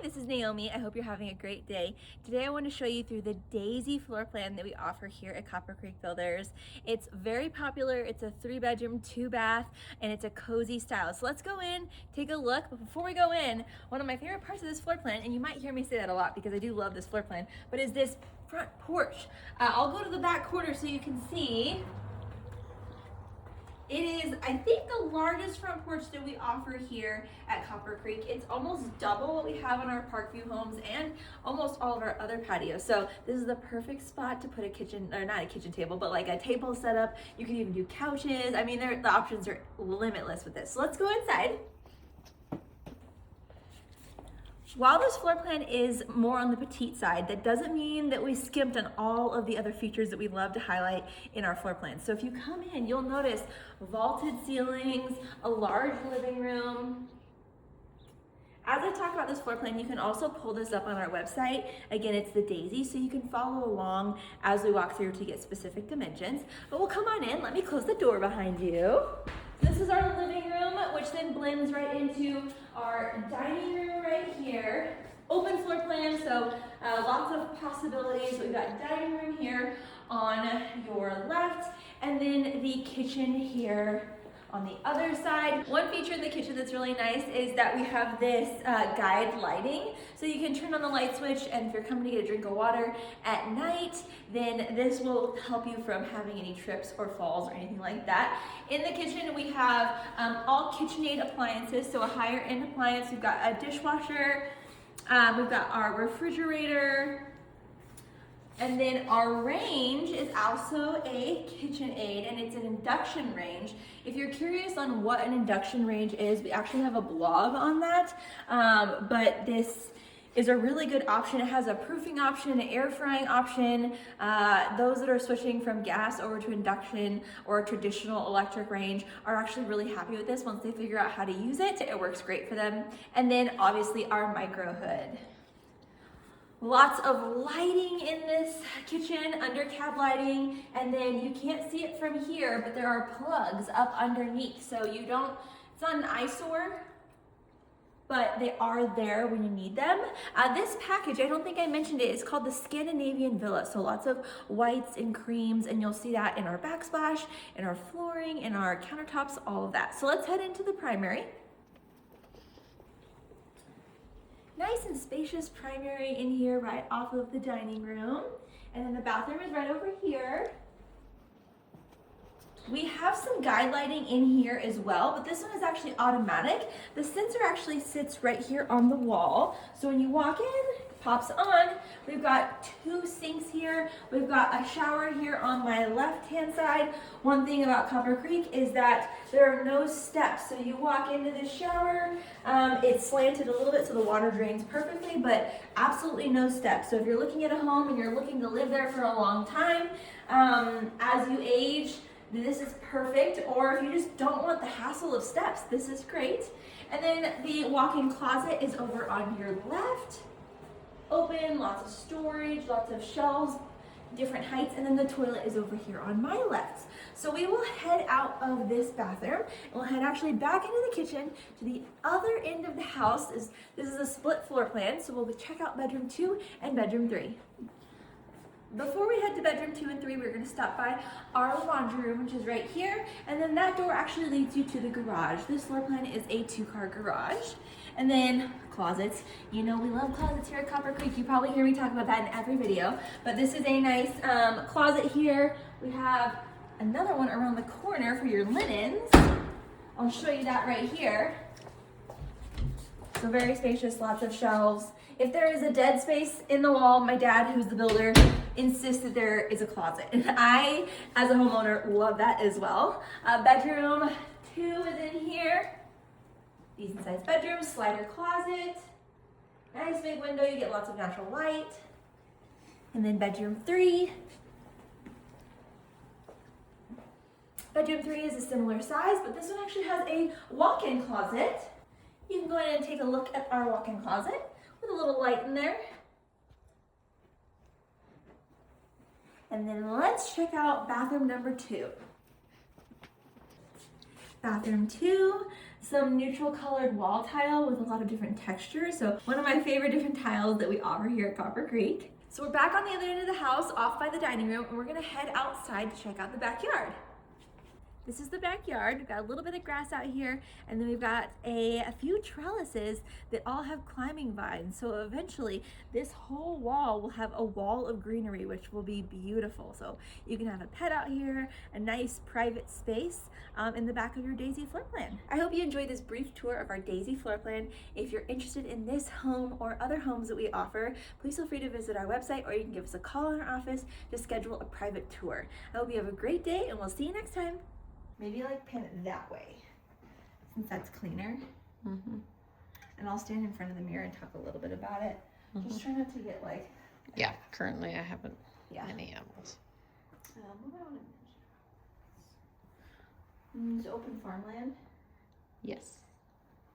this is Naomi. I hope you're having a great day. Today I want to show you through the Daisy floor plan that we offer here at Copper Creek Builders. It's very popular. It's a 3-bedroom, 2-bath, and it's a cozy style. So let's go in, take a look. But before we go in, one of my favorite parts of this floor plan, and you might hear me say that a lot because I do love this floor plan, but is this front porch. I'll go to the back corner so you can see. It is, I think, the largest front porch that we offer here at Copper Creek. It's almost double what we have in our Parkview homes and almost all of our other patios. So this is the perfect spot to put a kitchen, or not a kitchen table, but like a table setup. You can even do couches. I mean, the options are limitless with this. So let's go inside. While this floor plan is more on the petite side, that doesn't mean that we skimped on all of the other features that we love to highlight in our floor plan. So if you come in, you'll notice vaulted ceilings, a large living room. As I talk about this floor plan, you can also pull this up on our website. Again, it's the Daisy, so you can follow along as we walk through to get specific dimensions. But we'll come on in. Let me close the door behind you. This is our living room, which then blends right into our dining room right here. Open floor plan, so lots of possibilities. We've got dining room here on your left, and then the kitchen here on the other side. One feature in the kitchen that's really nice is that we have this guide lighting. So you can turn on the light switch, and if you're coming to get a drink of water at night, then this will help you from having any trips or falls or anything like that. In the kitchen, we have all KitchenAid appliances, so a higher end appliance. We've got a dishwasher, we've got our refrigerator, and then our range is also a KitchenAid, and it's an induction range. If you're curious on what an induction range is, we actually have a blog on that, but this is a really good option. It has a proofing option, an air frying option. Those that are switching from gas over to induction or a traditional electric range are actually really happy with this once they figure out how to use it. It works great for them. And then obviously our micro hood. Lots of lighting in this kitchen, under cab lighting, and then you can't see it from here, but there are plugs up underneath, so you don't, it's not an eyesore, but they are there when you need them. This package, I don't think I mentioned it, it's called the Scandinavian Villa, so lots of whites and creams, and you'll see that in our backsplash, in our flooring, in our countertops, all of that. So let's head into the primary. Nice and spacious primary in here right off of the dining room. And then the bathroom is right over here. We have some guide lighting in here as well, but this one is actually automatic. The sensor actually sits right here on the wall. So when you walk in, it pops on. We've got 2 sinks here. We've got a shower here on my left-hand side. One thing about Copper Creek is that there are no steps. So you walk into the shower, it's slanted a little bit so the water drains perfectly, but absolutely no steps. So if you're looking at a home and you're looking to live there for a long time, as you age, this is perfect. Or if you just don't want the hassle of steps, this is great. And then the walk-in closet is over on your left. Open, lots of storage, lots of shelves, different heights, and then the toilet is over here on my left. So we will head out of this bathroom, and we'll head actually back into the kitchen to the other end of the house. This is a split floor plan, so we'll check out bedroom 2 and bedroom 3. Before we head to bedroom 2 and 3, we're going to stop by our laundry room, which is right here, and then that door actually leads you to the garage. This floor plan is a 2-car garage. And then closets. You know we love closets here at Copper Creek. You probably hear me talk about that in every video, but this is a nice closet here. We have another one around the corner for your linens. I'll show you that right here. So very spacious, lots of shelves. If there is a dead space in the wall, my dad, who's the builder, insists that there is a closet. And I, as a homeowner, love that as well. Bedroom 2 is in here. Decent sized bedroom, slider closet. Nice big window, you get lots of natural light. And then bedroom 3. Bedroom 3 is a similar size, but this one actually has a walk-in closet. You can go in and take a look at our walk-in closet with a little light in there. And then let's check out bathroom number 2. Bathroom 2, some neutral colored wall tile with a lot of different textures. So one of my favorite different tiles that we offer here at Copper Creek. So we're back on the other end of the house, off by the dining room, and we're gonna head outside to check out the backyard. This is the backyard. We've got a little bit of grass out here, and then we've got a few trellises that all have climbing vines. So eventually this whole wall will have a wall of greenery, which will be beautiful. So you can have a pet out here, a nice private space in the back of your Daisy floor plan. I hope you enjoyed this brief tour of our Daisy floor plan. If you're interested in this home or other homes that we offer, please feel free to visit our website, or you can give us a call in our office to schedule a private tour. I hope you have a great day, and we'll see you next time. Maybe like pan it that way, since that's cleaner. Mm-hmm. And I'll stand in front of the mirror and talk a little bit about it. Mm-hmm. Just try not to get like... Yeah, currently I haven't any animals. What do I want to mention? Is open farmland? Yes.